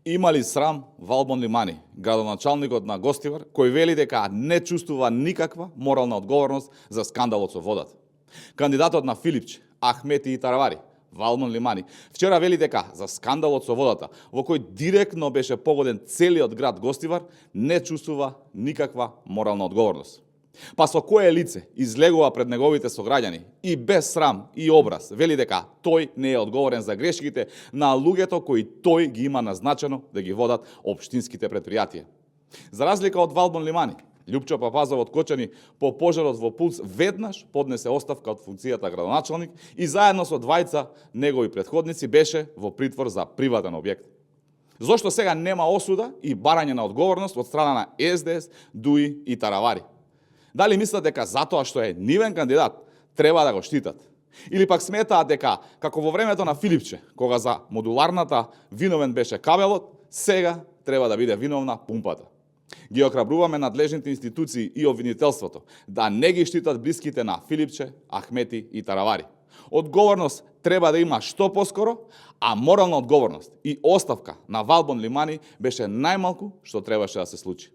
Има ли срам Валбон Лимани, градоначалникот на Гостивар, кој вели дека не чувствува никаква морална одговорност за скандалот со водата? Кандидатот на Филипче, Ахмети и Таравари, Валбон Лимани, вчера вели дека за скандалот со водата, во кој директно беше погоден целиот град Гостивар, не чувствува никаква морална одговорност. Па со кое лице излегува пред неговите сограѓани и без срам и образ вели дека тој не е одговорен за грешките на луѓето кои тој ги има назначено да ги водат општинските предпријатија. За разлика од Валбон Лимани, Лјупчо Папазов од Кочани по пожарот во Пулс веднаш поднесе оставка од функцијата градоначалник и заедно со двајца негови претходници беше во притвор за приватен објект. Зошто сега нема осуда и барање на одговорност од страна на СДС, ДУИ и Таравари? Дали мислат дека затоа што е нивен кандидат треба да го штитат? Или пак сметаат дека, како во времето на Филипче, кога за модуларната виновен беше кабелот, сега треба да биде виновна пумпата? Ги охрабруваме надлежните институции и обвинителството да не ги штитат блиските на Филипче, Ахмети и Таравари. Одговорност треба да има што поскоро, а морална одговорност и оставка на Валбон Лимани беше најмалку што требаше да се случи.